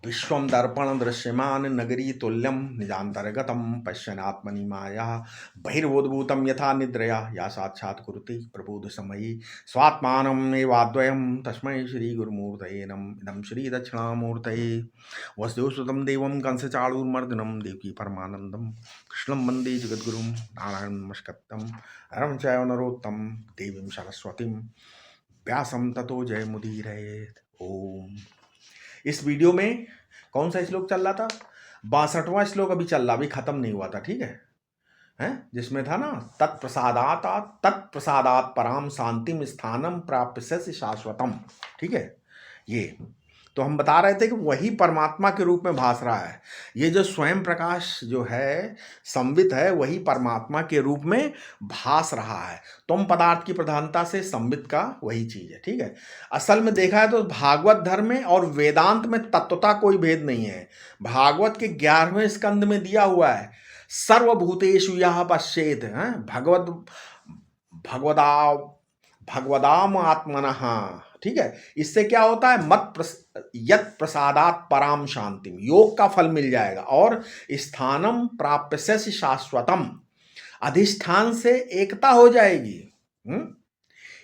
विश्वं दर्पण दृश्यमान नगरी तुल्यं निजान्तर्गतं पश्यन्नात्मनि माया बहिर्बोधभूतं यथा निद्रया या साक्षात् कुरुते प्रबोधसमये स्वात्मानम् एवाद्वयं तस्मै श्रीगुरुमूर्तये नमः। इदं श्रीदक्षिणामूर्तये वसुदेवसुतं देवं कंसचाणूरमर्दनं देवकी परमानन्दं कृष्णं वन्दे जगद्गुरुं नारायणं नमस्कृतं नरं चैव नरोत्तमं देवीं सरस्वतीं व्यासं ततो जयमुदीरयेत्। ओम। इस वीडियो में कौन सा श्लोक चल रहा था? 62वां श्लोक अभी चल रहा, अभी खत्म नहीं हुआ था, ठीक है? जिसमें था ना, तत्प्रसादात पराम शांतिम स्थानम प्राप्स्यसि शाश्वतम, ठीक है? ये तो हम बता रहे थे कि वही परमात्मा के रूप में भास रहा है। ये जो स्वयं प्रकाश जो है, संवित है, वही परमात्मा के रूप में भास रहा है। तुम पदार्थ की प्रधानता से संवित का वही चीज है, ठीक है? असल में देखा है तो भागवत धर्म में और वेदांत में तत्वता कोई भेद नहीं है। भागवत के 11वें स्कंद में दिया हुआ है, सर्वभूतेषु यः पश्येत्, भगवदा भगवदाम आत्मनः, ठीक है? इससे क्या होता है? यत् प्रसादात पराम शांतिम, योग का फल मिल जाएगा। और स्थानम प्राप्स्यसि शाश्वतम, अधिष्ठान से एकता हो जाएगी।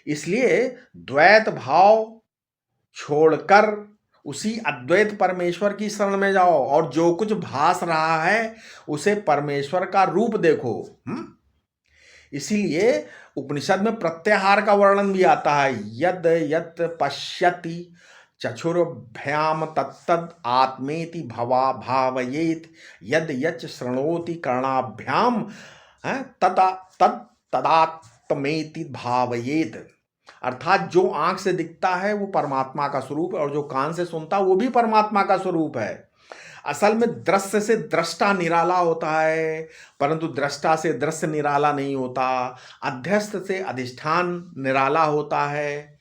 इसलिए द्वैत भाव छोड़कर उसी अद्वैत परमेश्वर की शरण में जाओ और जो कुछ भास रहा है उसे परमेश्वर का रूप देखो। इसीलिए उपनिषद में प्रत्याहार का वर्णन भी आता है, यद यत पश्यति चक्षुर्भ्याम तत्तद आत्मेति भवा भावयेत, यद यच शृणोति कर्णाभ्याम तदात्मेति भावयेत। अर्थात जो आंख से दिखता है वो परमात्मा का स्वरूप है और जो कान से सुनता है वो भी परमात्मा का स्वरूप है। असल में दृश्य से दृष्टा निराला होता है, परंतु दृष्टा से दृश्य निराला नहीं होता। अध्यस्त से अधिष्ठान निराला होता है।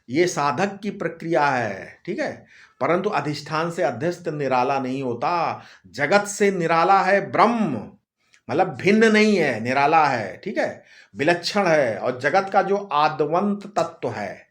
ये साधक की प्रक्रिया है, ठीक है? परंतु अधिष्ठान से अध्यस्त निराला नहीं होता। जगत से निराला है ब्रह्म, मतलब भिन्न नहीं है, निराला है, ठीक है? विलक्षण है। और जगत का जो आद्वंत तत्व है,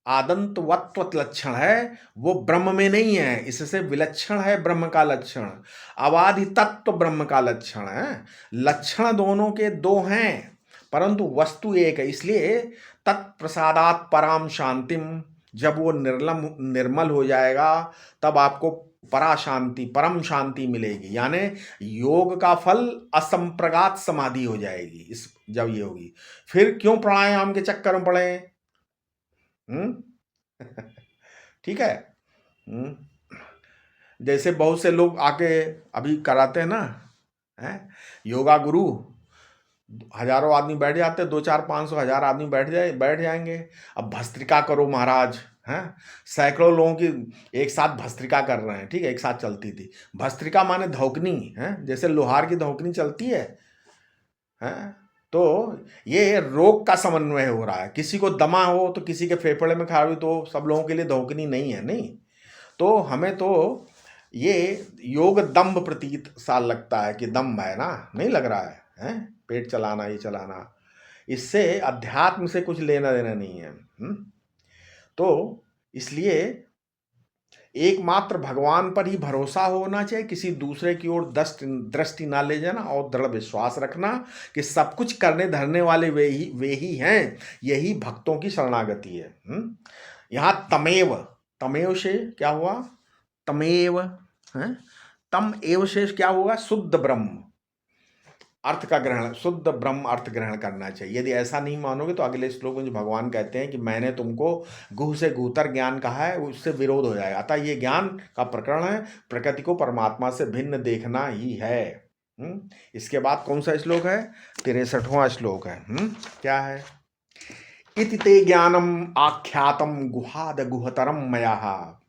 आदंतवत्व लक्षण है, वो ब्रह्म में नहीं है, इससे विलक्षण है ब्रह्म का लक्षण। अबाधि तत्व ब्रह्म का लक्षण है। लक्षण दोनों के दो हैं परंतु वस्तु एक है। इसलिए तत्प्रसादात पराम शांतिम, जब वो निर्मल हो जाएगा तब आपको परा शांति, परम शांति मिलेगी। यानी योग का फल असंप्रगात समाधि हो जाएगी इस जब ये होगी। फिर क्यों प्राणायाम के चक्कर में पड़े? ठीक है? जैसे बहुत से लोग आके अभी कराते हैं ना, योगा गुरु, हजारों आदमी बैठ जाते, 2-4-500 हजार आदमी बैठ जाएंगे। अब भस्त्रिका करो महाराज, सैकड़ों लोगों की एक साथ भस्त्रिका कर रहे हैं, ठीक है? एक साथ चलती थी भस्त्रिका, माने धौकनी है, जैसे लोहार की धौकनी चलती है। तो ये रोग का समन्वय हो रहा है। किसी को दमा हो तो किसी के फेफड़े में खराबी, तो सब लोगों के लिए धौकनी नहीं है, नहीं। तो हमें तो ये योग दम्भ प्रतीत सा लगता है कि दम्भ है ना, नहीं लग रहा है, पेट चलाना, ये चलाना, इससे अध्यात्म से कुछ लेना देना नहीं है। तो इसलिए एकमात्र भगवान पर ही भरोसा होना चाहिए, किसी दूसरे की ओर दृष्टि ना ले जाना और दृढ़ विश्वास रखना कि सब कुछ करने धरने वाले वे ही हैं। यही भक्तों की शरणागति है। यहाँ तमेव, तमेव से क्या हुआ? तमेव, तम एव से क्या होगा? शुद्ध ब्रह्म अर्थ का ग्रहण, शुद्ध ब्रह्म अर्थ ग्रहण करना चाहिए। यदि ऐसा नहीं मानोगे तो अगले श्लोक में जो भगवान कहते हैं कि मैंने तुमको गुह से गुहतर ज्ञान कहा है, उससे विरोध हो जाएगा। अतः ये ज्ञान का प्रकरण है, प्रकृति को परमात्मा से भिन्न देखना ही है। इसके बाद कौन सा श्लोक है? 63वां श्लोक है। क्या है? इति ते ज्ञानम आख्यातम गुहाद गुहतरम मया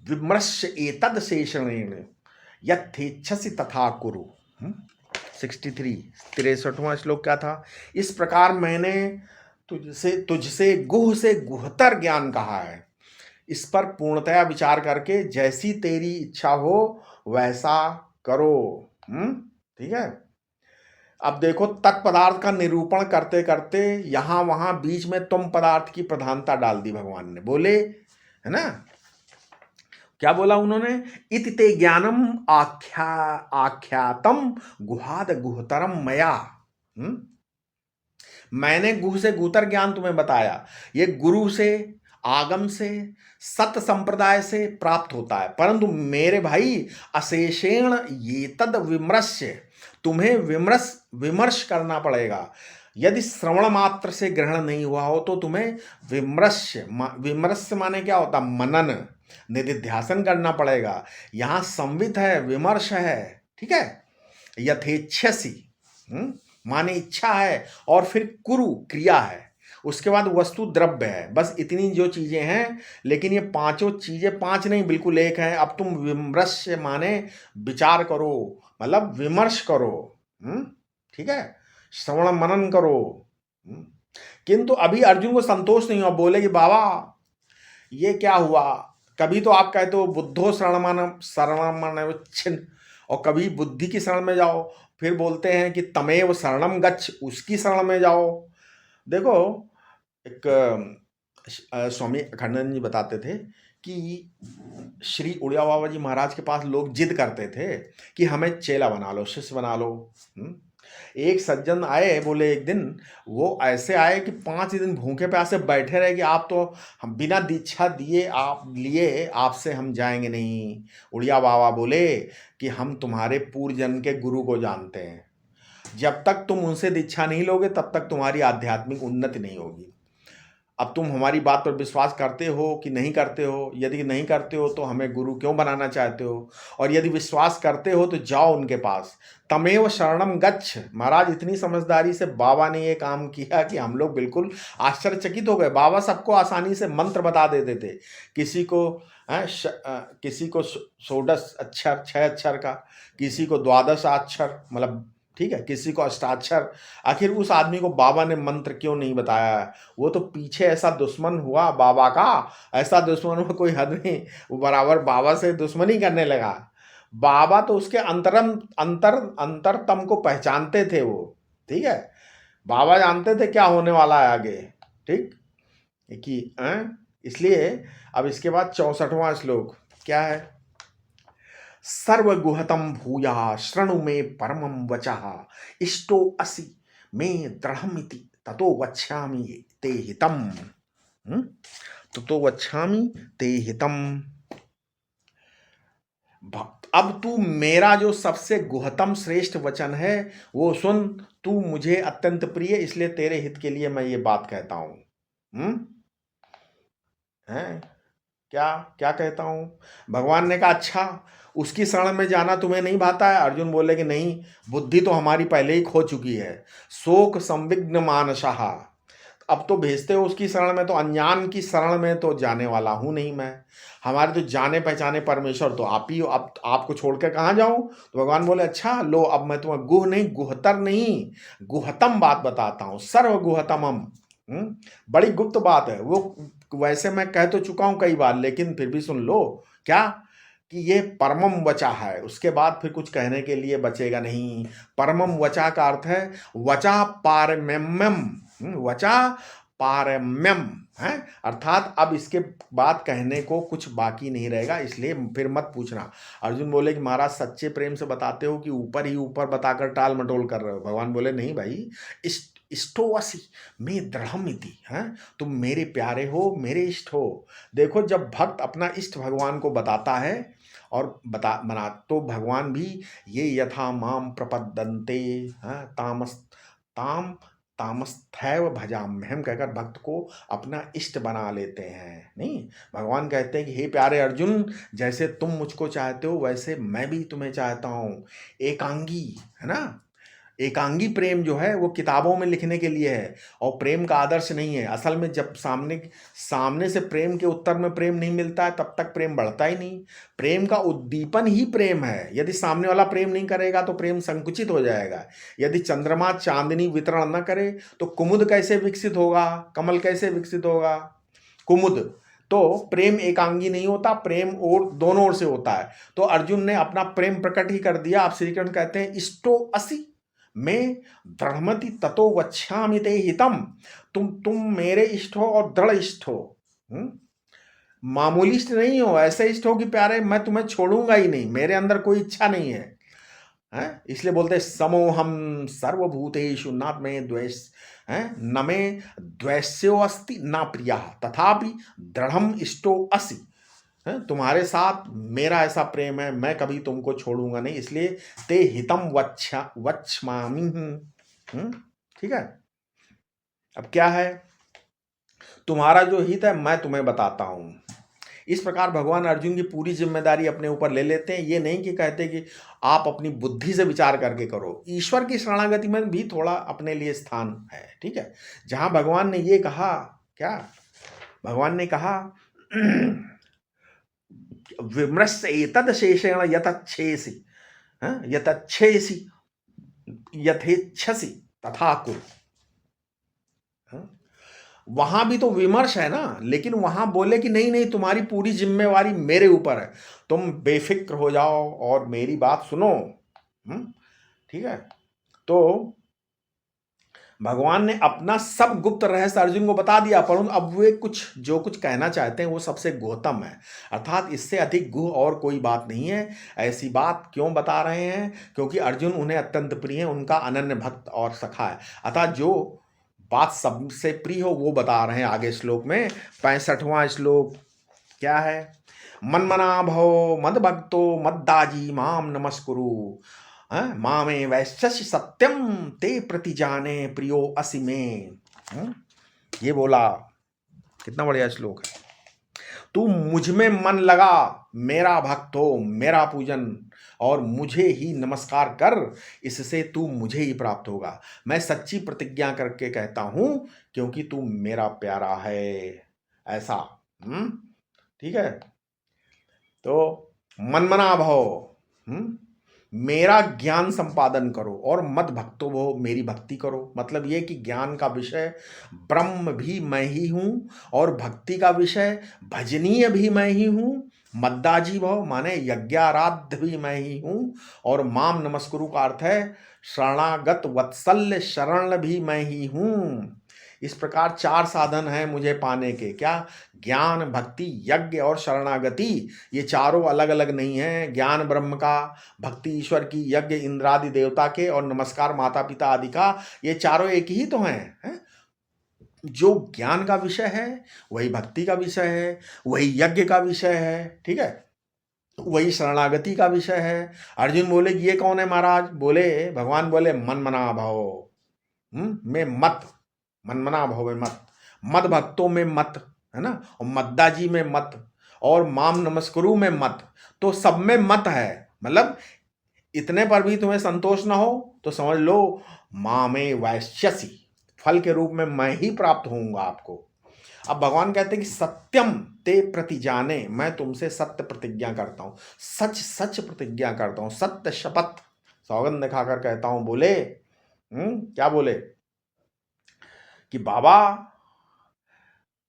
विमृश्य एतद शेषणेन यथेच्छसि तथा कुरु। 63वां श्लोक क्या था? इस प्रकार मैंने तुझसे गुह से गुहतर ज्ञान कहा है, इस पर पूर्णतया विचार करके जैसी तेरी इच्छा हो वैसा करो। ठीक है? अब देखो, तत्पदार्थ का निरूपण करते करते यहां वहां बीच में तुम पदार्थ की प्रधानता डाल दी भगवान ने। बोले, है ना, क्या बोला उन्होंने? इति ते ज्ञानम आख्यातम गुहाद गुहतरम मया। मैंने गुह से गुहतर ज्ञान तुम्हें बताया। ये गुरु से, आगम से, सत संप्रदाय से प्राप्त होता है, परंतु मेरे भाई अशेषेण ये तद विमर्श्य, तुम्हें विमर्श विमर्श करना पड़ेगा। यदि श्रवण मात्र से ग्रहण नहीं हुआ हो तो तुम्हें विमर्श विमर्श माने क्या होता? मनन, निधिध्यासन करना पड़ेगा। यहां संवित है, विमर्श है, ठीक है। यथेच्छसी माने इच्छा है, और फिर कुरु क्रिया है, उसके बाद वस्तु द्रव्य है। बस इतनी जो चीजें हैं, लेकिन ये पांचों चीजें, पांच नहीं बिल्कुल एक है। अब तुम विमर्श माने विचार करो, मतलब विमर्श करो, ठीक है, श्रवण मनन करो। किंतु अभी अर्जुन को संतोष नहीं हुआ, बोले कि बाबा ये क्या हुआ? कभी तो आप कहते हो बुद्धो शरणम छिन्न, और कभी बुद्धि की शरण में जाओ, फिर बोलते हैं कि तमेव शरणम गच्छ, उसकी शरण में जाओ। देखो, एक स्वामी अखंडानंद जी बताते थे कि श्री उड़िया बाबा जी महाराज के पास लोग जिद करते थे कि हमें चेला बना लो, शिष्य बना लो। एक सज्जन आए, बोले एक दिन वो ऐसे आए कि 5 दिन भूखे प्यासे बैठे रहे कि आप तो हम बिना दीक्षा दिए आप लिए आपसे हम जाएंगे नहीं। उड़िया बाबा बोले कि हम तुम्हारे पूर्व जन्म के गुरु को जानते हैं, जब तक तुम उनसे दीक्षा नहीं लोगे तब तक तुम्हारी आध्यात्मिक उन्नति नहीं होगी। अब तुम हमारी बात पर विश्वास करते हो कि नहीं करते हो? यदि नहीं करते हो तो हमें गुरु क्यों बनाना चाहते हो? और यदि विश्वास करते हो तो जाओ उनके पास, तमेव शरणम गच्छ। महाराज इतनी समझदारी से बाबा ने ये काम किया कि हम लोग बिल्कुल आश्चर्यचकित हो गए। बाबा सबको आसानी से मंत्र बता देते थे, किसी को किसी को 16 अक्षर 6 अक्षर का, किसी को 12 अक्षर, मतलब ठीक है, किसी को अष्टाक्षर। आखिर उस आदमी को बाबा ने मंत्र क्यों नहीं बताया? वो तो पीछे ऐसा दुश्मन हुआ बाबा का, ऐसा दुश्मन हुआ कोई हद नहीं, वो बराबर बाबा से दुश्मनी करने लगा। बाबा तो उसके अंतरतम को पहचानते थे वो, ठीक है। बाबा जानते थे क्या होने वाला है आगे, ठीक कि इसलिए अब इसके बाद 64वां श्लोक क्या है? सर्वगुहतम भूया शृणु में परमं वचः, इष्टो असि में दृढ़मिति ततो वक्ष्यामि ते हितम। ततो वक्ष्यामि ते हितम। अब तू मेरा जो सबसे गुहतम श्रेष्ठ वचन है वो सुन। तू मुझे अत्यंत प्रिय, इसलिए तेरे हित के लिए मैं ये बात कहता हूं। हैं? क्या क्या कहता हूं? भगवान ने कहा अच्छा, उसकी शरण में जाना तुम्हें नहीं भाता है? अर्जुन बोले कि नहीं, बुद्धि तो हमारी पहले ही खो चुकी है। शोक संविघ्न मानसः, अब तो भेजते हो उसकी शरण में, तो अनजान की शरण में तो जाने वाला हूं नहीं मैं। हमारे तो जाने पहचाने परमेश्वर तो आप ही हो, अब आपको छोड़कर कहाँ जाऊं? तो भगवान बोले अच्छा लो, अब मैं तुम्हें गुह नहीं, गुहतर नहीं, गुहतम बात बताता हूं, सर्व गुहतमम। बड़ी गुप्त बात है वो, वैसे मैं कह तो चुका हूं कई बार, लेकिन फिर भी सुन लो। क्या? कि ये परमम वचा है, उसके बाद फिर कुछ कहने के लिए बचेगा नहीं। परमम वचा का अर्थ है वचा पारम्यम, वचा पारम्यम है, अर्थात अब इसके बाद कहने को कुछ बाकी नहीं रहेगा, इसलिए फिर मत पूछना। अर्जुन बोले कि महाराज सच्चे प्रेम से बताते हो कि ऊपर ही ऊपर बताकर टाल मटोल कर रहे हो? भगवान बोले नहीं भाई, इष्टोवसी में दृढ़मिति है, तुम मेरे प्यारे हो, मेरे इष्ट हो। देखो, जब भक्त अपना इष्ट भगवान को बताता है और बना, तो भगवान भी ये यथा माम प्रपद्यन्ते ताम तामस्थैव भजाम्यहम् कहकर भक्त को अपना इष्ट बना लेते हैं। नहीं, भगवान कहते हैं कि हे प्यारे अर्जुन, जैसे तुम मुझको चाहते हो वैसे मैं भी तुम्हें चाहता हूँ। एकांगी है ना, एकांगी प्रेम जो है वो किताबों में लिखने के लिए है, और प्रेम का आदर्श नहीं है। असल में जब सामने से प्रेम के उत्तर में प्रेम नहीं मिलता है तब तक प्रेम बढ़ता ही नहीं। प्रेम का उद्दीपन ही प्रेम है। यदि सामने वाला प्रेम नहीं करेगा तो प्रेम संकुचित हो जाएगा। यदि चंद्रमा चांदनी वितरण न करे तो कुमुद कैसे विकसित होगा, कमल कैसे विकसित होगा? कुमुद तो प्रेम एकांगी नहीं होता, प्रेम और दोनों ओर से होता है। तो अर्जुन ने अपना प्रेम प्रकट ही कर दिया। आप श्री कृष्ण कहते हैं इष्टो असि मैं दृढ़मति ततो वक्ष्यामि ते हितम, तुम मेरे इष्ट हो और दृढ़ इष्ट हो। मामूली इष्ट नहीं हो, ऐसे इष्ट हो कि प्यारे मैं तुम्हें छोड़ूंगा ही नहीं, मेरे अंदर कोई इच्छा नहीं है, हैं? इसलिए बोलते हैं समोहम सर्वभूतेषु न में द्वेष, हैं? न में द्वेष्यो अस्ति न प्रिया तथापि दृढ़म इष्टो असि, हैं? तुम्हारे साथ मेरा ऐसा प्रेम है, मैं कभी तुमको छोड़ूंगा नहीं, इसलिए ते हितम वक्षमामि। ठीक है। अब क्या है, तुम्हारा जो हित है मैं तुम्हें बताता हूं। इस प्रकार भगवान अर्जुन की पूरी जिम्मेदारी अपने ऊपर ले लेते हैं। ये नहीं कि कहते कि आप अपनी बुद्धि से विचार करके करो, ईश्वर की शरणागति में भी थोड़ा अपने लिए स्थान है। ठीक है। जहां भगवान ने ये कहा, क्या भगवान ने कहा, विमृश्य एतद शेषेण यतच्छेसि, यतच्छेसि यथेच्छसि तथा कुरु। वहां भी तो विमर्श है ना, लेकिन वहां बोले कि नहीं नहीं, तुम्हारी पूरी जिम्मेवारी मेरे ऊपर है, तुम बेफिक्र हो जाओ और मेरी बात सुनो। ठीक है। तो भगवान ने अपना सब गुप्त रहस्य अर्जुन को बता दिया, परंतु अब वे कुछ जो कुछ कहना चाहते हैं वो सबसे गौतम है, अर्थात इससे अधिक गुह और कोई बात नहीं है। ऐसी बात क्यों बता रहे हैं, क्योंकि अर्जुन उन्हें अत्यंत प्रिय है, उनका अनन्य भक्त और सखा है, अतः जो बात सबसे प्रिय हो वो बता रहे हैं आगे श्लोक में। 65वां श्लोक क्या है, मन्मना भव मद भक्तो मद्दाजी माम नमस्कुरु, मामे वैश्यसि सत्यम ते प्रति जाने प्रियो असि में। ये बोला, कितना बढ़िया श्लोक है। तू मुझ में मन लगा, मेरा भक्त हो, मेरा पूजन और मुझे ही नमस्कार कर, इससे तू मुझे ही प्राप्त होगा। मैं सच्ची प्रतिज्ञा करके कहता हूं, क्योंकि तू मेरा प्यारा है, ऐसा। ठीक है। तो मनमना भव, मेरा ज्ञान संपादन करो और मत भक्तो भो, मेरी भक्ति करो। मतलब ये कि ज्ञान का विषय ब्रह्म भी मैं ही हूं और भक्ति का विषय भजनीय भी मैं ही हूं। मद्दाजी भव माने यज्ञाराध्य भी मैं ही हूं, और माम नमस्कुरु का अर्थ है शरणागत वत्सल्य शरण भी मैं ही हूं। इस प्रकार 4 साधन हैं मुझे पाने के, क्या, ज्ञान, भक्ति, यज्ञ और शरणागति। ये चारों अलग अलग नहीं हैं। ज्ञान ब्रह्म का, भक्ति ईश्वर की, यज्ञ इंद्रादि देवता के और नमस्कार माता पिता आदि का, ये चारों एक ही तो हैं। जो ज्ञान का विषय है वही भक्ति का विषय है, वही यज्ञ का विषय है। ठीक है। वही शरणागति का विषय है। अर्जुन बोले ये कौन है महाराज, बोले भगवान बोले मनमना भव में मत, मनमना भव में मत, मद भक्तों में मत, है ना, और मद्दाजी में मत, और माम नमस्कुरु में मत। तो सब में मत है, मतलब इतने पर भी तुम्हें संतोष ना हो तो समझ लो मामे वैश्यसि, फल के रूप में मैं ही प्राप्त होऊंगा आपको। अब भगवान कहते हैं कि सत्यम ते प्रति जाने, मैं तुमसे सत्य प्रतिज्ञा करता हूं, सच सच प्रतिज्ञा करता हूं, सत्य शपथ सौगंध दिखाकर कहता हूं। बोले क्या बोले कि बाबा,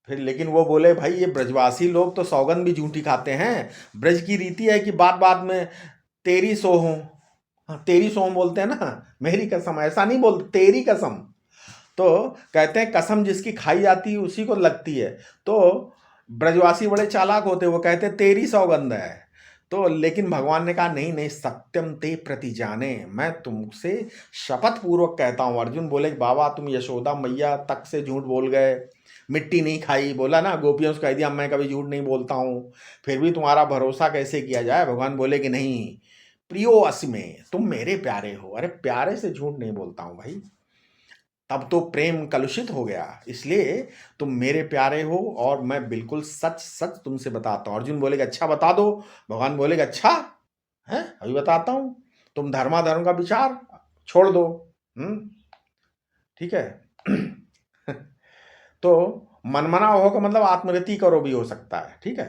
फिर लेकिन वो बोले भाई ये ब्रजवासी लोग तो सौगंध भी झूठी खाते हैं। ब्रज की रीति है कि बात बात में तेरी सो हो, हाँ तेरी सो बोलते हैं ना, मेरी कसम, ऐसा नहीं बोलते, तेरी कसम। तो कहते हैं कसम जिसकी खाई जाती है उसी को लगती है। तो ब्रजवासी बड़े चालाक होते, वो कहते तेरी सौगंध है। तो लेकिन भगवान ने कहा नहीं नहीं, सत्यम ते प्रति जाने, मैं तुमसे शपथ पूर्वक कहता हूं। अर्जुन बोले बाबा तुम यशोदा मैया तक से झूठ बोल गए, मिट्टी नहीं खाई, बोला ना गोपियों से कह दिया मैं कभी झूठ नहीं बोलता हूं, फिर भी तुम्हारा भरोसा कैसे किया जाए। भगवान बोले कि नहीं, प्रियो अस्मे, तुम मेरे प्यारे हो। अरे प्यारे से झूठ नहीं बोलता हूं भाई, तब तो प्रेम कलुषित हो गया, इसलिए तुम मेरे प्यारे हो और मैं बिल्कुल सच सच तुमसे बताता हूं। अर्जुन बोलेगा अच्छा बता दो। भगवान बोलेगा अच्छा है, अभी बताता हूं, तुम धर्माधर्म का विचार छोड़ दो। ठीक है। तो मनमना हो का मतलब आत्मरति करो भी हो सकता है। ठीक है।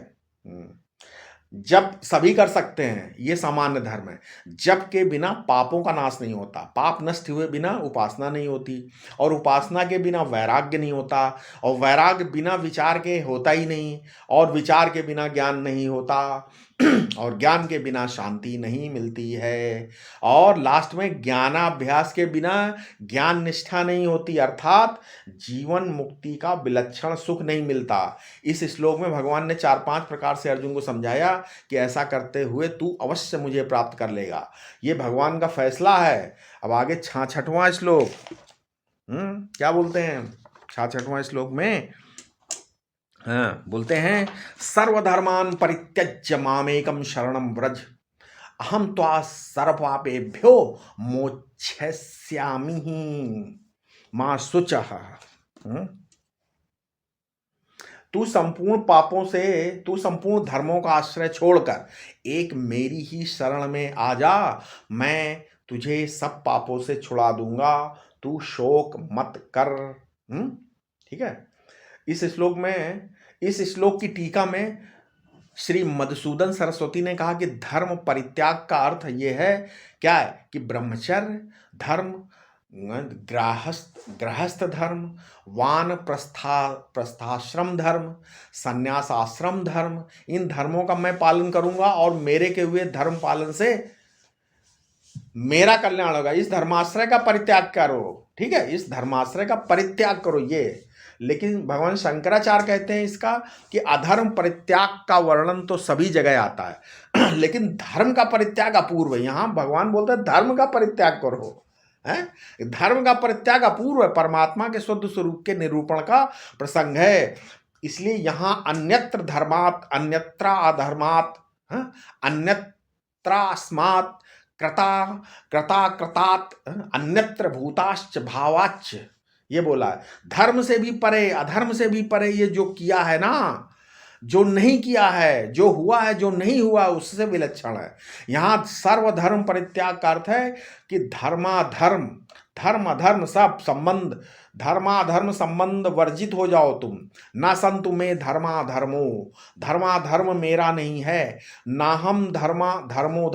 जब सभी कर सकते हैं, ये सामान्य धर्म है। जप के बिना पापों का नाश नहीं होता, पाप नष्ट हुए बिना उपासना नहीं होती, और उपासना के बिना वैराग्य नहीं होता, और वैराग्य बिना विचार के होता ही नहीं, और विचार के बिना ज्ञान नहीं होता, और ज्ञान के बिना शांति नहीं मिलती है, और लास्ट में ज्ञानाभ्यास के बिना ज्ञान निष्ठा नहीं होती, अर्थात जीवन मुक्ति का विलक्षण सुख नहीं मिलता। इस श्लोक में भगवान ने 4-5 प्रकार से अर्जुन को समझाया कि ऐसा करते हुए तू अवश्य मुझे प्राप्त कर लेगा। ये भगवान का फैसला है। अब आगे 66वां श्लोक, क्या बोलते हैं 66वां श्लोक में? हाँ, बोलते हैं सर्वधर्मान परित्यज्य मामेकम शरणम व्रज अहम त्वा सर्वपापेभ्यो मोक्षयिष्यामि मां शुचः। तू संपूर्ण पापों से, तू संपूर्ण धर्मों का आश्रय छोड़कर एक मेरी ही शरण में आ जा, मैं तुझे सब पापों से छुड़ा दूंगा, तू शोक मत कर। ठीक है। इस श्लोक की टीका में श्री मधुसूदन सरस्वती ने कहा कि धर्म परित्याग का अर्थ यह है, क्या है कि ब्रह्मचर्य धर्म, गृहस्थ धर्म, वान प्रस्थाश्रम धर्म, संन्यासाश्रम धर्म, इन धर्मों का मैं पालन करूंगा और मेरे के हुए धर्म पालन से मेरा कल्याण होगा। इस धर्माश्रय का परित्याग करो। ठीक है, इस धर्माश्रय का परित्याग करो ये। लेकिन भगवान शंकराचार्य कहते हैं इसका कि अधर्म परित्याग का वर्णन तो सभी जगह आता है लेकिन धर्म का परित्याग अपूर्व है। यहां भगवान बोलते हैं धर्म का परित्याग करो। धर्म का परित्याग अपूर्व है, परमात्मा के शुद्ध स्वरूप के निरूपण का प्रसंग है। इसलिए यहां अन्यत्र धर्मात् अन्यत्र अधर्मात् अन्यत्रास्मात् कृतात् अन्यत्र भूताश्च भावाच्च, ये बोला है। धर्म से भी परे, अधर्म से भी परे ये जो किया है ना, जो नहीं किया है, जो हुआ है, जो नहीं हुआ, उससे विलक्षण है। यहां सर्वधर्म परित्याग का अर्थ है कि धर्माधर्म, धर्म अधर्म सब संबंध, धर्माधर्म संबंध वर्जित हो जाओ तुम। ना संतु में धर्माधर्मो, धर्माधर्म मेरा नहीं है। ना हम धर्माधर्मो,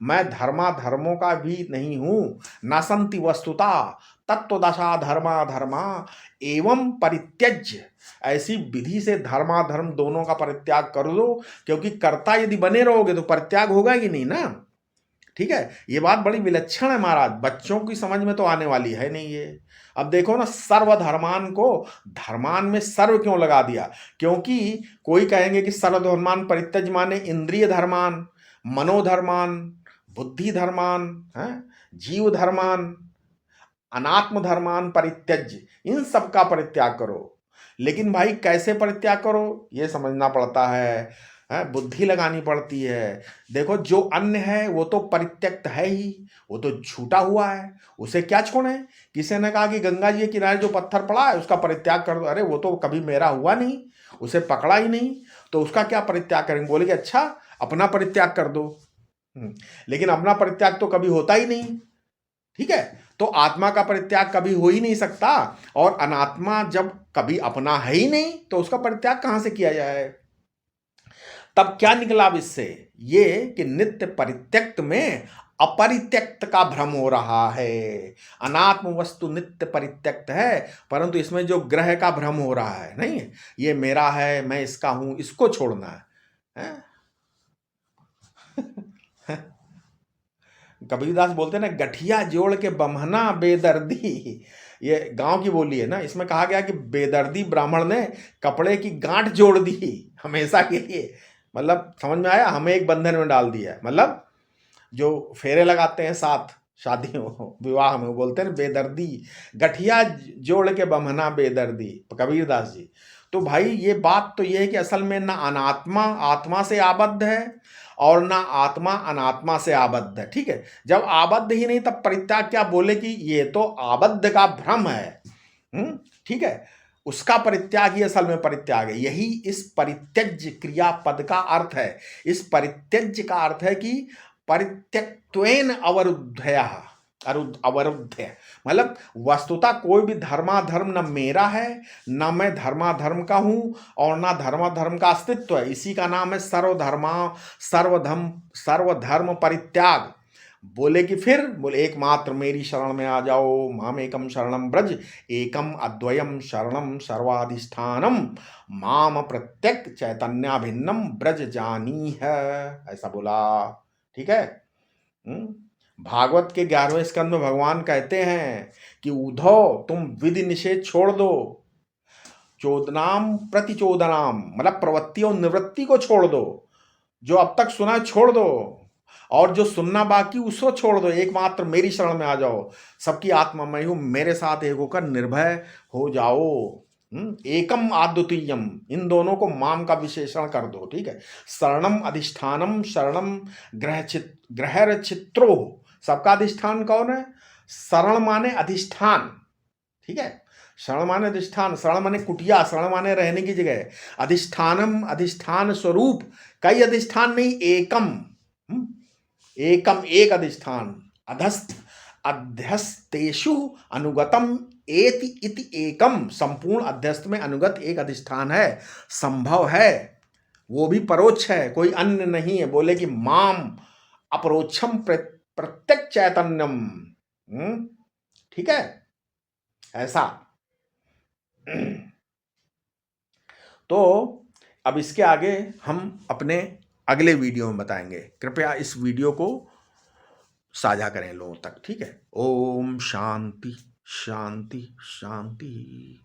मैं धर्माधर्मों का भी नहीं हूं। ना संति वस्तुता तत्वदशा धर्माधर्मा एवं परित्यज्य, ऐसी विधि से धर्माधर्म दोनों का परित्याग कर दो, क्योंकि कर्ता यदि बने रहोगे तो परित्याग होगा कि नहीं ना। ठीक है, ये बात बड़ी विलक्षण है महाराज, बच्चों की समझ में तो आने वाली है नहीं ये। अब देखो ना, सर्वधर्मान को धर्मान में सर्व क्यों लगा दिया? क्योंकि कोई कहेंगे कि सर्वधर्मान परित्यज माने इंद्रिय धर्मान, मनोधर्मान, बुद्धि धर्मान, जीव धर्मान, अनात्म धर्मान परित्यज्य, इन सब का परित्याग करो। लेकिन भाई कैसे परित्याग करो ये समझना पड़ता है, बुद्धि लगानी पड़ती है। देखो, जो अन्य है वो तो परित्यक्त है ही, वो तो छूटा हुआ है, उसे क्या छोड़े। किसी ने कहा कि गंगा जी के किनारे जो पत्थर पड़ा है उसका परित्याग कर दो। अरे वो तो कभी मेरा हुआ नहीं, उसे पकड़ा ही नहीं, तो उसका क्या परित्याग करेंगे? बोले कि अच्छा अपना परित्याग कर दो। लेकिन अपना परित्याग तो कभी होता ही नहीं। ठीक है, तो आत्मा का परित्याग कभी हो ही नहीं सकता, और अनात्मा जब कभी अपना है ही नहीं तो उसका परित्याग कहां से किया जाए? तब क्या निकला अब इससे? ये कि नित्य परित्यक्त में अपरित्यक्त का भ्रम हो रहा है। अनात्म वस्तु नित्य परित्यक्त है, परंतु इसमें जो ग्रह का भ्रम हो रहा है, नहीं ये मेरा है, मैं इसका हूं, इसको छोड़ना है? कबीरदास बोलते हैं ना, गठिया जोड़ के बम्हना बेदर्दी, ये गांव की बोली है ना। इसमें कहा गया कि बेदर्दी ब्राह्मण ने कपड़े की गांठ जोड़ दी हमेशा के लिए। मतलब समझ में आया, हमें एक बंधन में डाल दिया है। मतलब जो फेरे लगाते हैं साथ शादियों विवाह में, वो बोलते हैं बेदर्दी, गठिया जोड़ के बम्हना बेदर्दी, कबीरदास जी। तो भाई ये बात तो ये है कि असल में ना अनात्मा आत्मा से आबद्ध है और ना आत्मा अनात्मा से आबद्ध है। ठीक है, जब आबद्ध ही नहीं तब परित्याग क्या? बोले कि ये तो आबद्ध का भ्रम है। ठीक है, उसका परित्याग ही असल में परित्याग है। यही इस परित्यज्य क्रियापद का अर्थ है। इस परित्यज्य का अर्थ है कि परित्यक्त्वेन अवरुद्धया, अवरुद्ध है। मतलब वस्तुतः कोई भी धर्माधर्म न मेरा है, न मैं धर्माधर्म का हूं, और ना धर्माधर्म का अस्तित्व है। इसी का नाम है सर्वधर्म परित्याग। बोले कि फिर बोले एकमात्र मेरी शरण में आ जाओ, माम एकम शरणम ब्रज, एकम अद्वयम शरणम सर्वाधिष्ठानम, माम प्रत्यक चैतन्याभिन्नम ब्रज जानी है, ऐसा बोला। ठीक है। भागवत के 11वें स्कंद में भगवान कहते हैं कि उद्धव तुम विधि निषेध छोड़ दो, चोदनाम प्रतिचोदनाम, मतलब प्रवृत्ति और निवृत्ति को छोड़ दो, जो अब तक सुना छोड़ दो, और जो सुनना बाकी उसको छोड़ दो, एकमात्र मेरी शरण में आ जाओ, सबकी आत्मा मैं हूं, मेरे साथ एक होकर निर्भय हो जाओ। एकम अद्वितीयम, इन दोनों को माम का विशेषण कर दो। ठीक है। शरणम अधिष्ठानम, शरणम ग्रह चित्रो, सबका अधिष्ठान कौन है? शरण माने अधिष्ठान। ठीक है। शरण माने अधिष्ठान, शरण माने कुटिया, शरण माने रहने की जगह, अधिष्ठानम अधिष्ठान स्वरूप, कई अधिष्ठान नहीं, एकम। एकम एक अधिष्ठान, अधस्थ अध्यस्तेषु अनुगतम एति इति एकम, संपूर्ण अध्यस्त में अनुगत एक अधिष्ठान है, संभव है, वो भी परोक्ष है, कोई अन्य नहीं है। बोले कि माम अपरोक्षम प्रत्यक चैतन्यम। ठीक है, ऐसा। तो अब इसके आगे हम अपने अगले वीडियो में बताएंगे। कृपया इस वीडियो को साझा करें लोगों तक। ठीक है। ओम शांति शांति शांति।